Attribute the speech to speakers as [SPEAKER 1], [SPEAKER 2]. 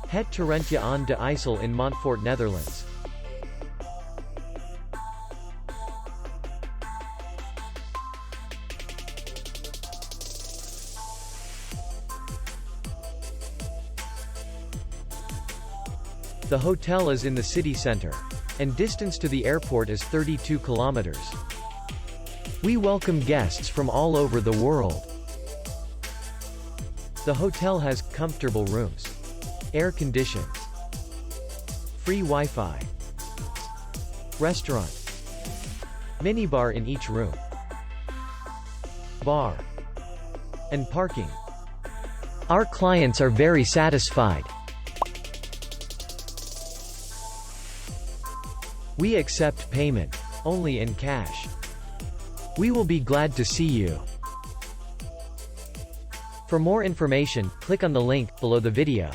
[SPEAKER 1] Het Torentje aan de IJssel in Montfoort, Netherlands. The hotel is in the city center, and distance to the airport is 32 kilometers. We welcome guests from all over the world. The hotel has comfortable rooms, air conditioned, free Wi-Fi, restaurant, minibar in each room, bar, and parking. Our clients are very satisfied. We accept payment only in cash. We will be glad to see you. For more information, click on the link below the video.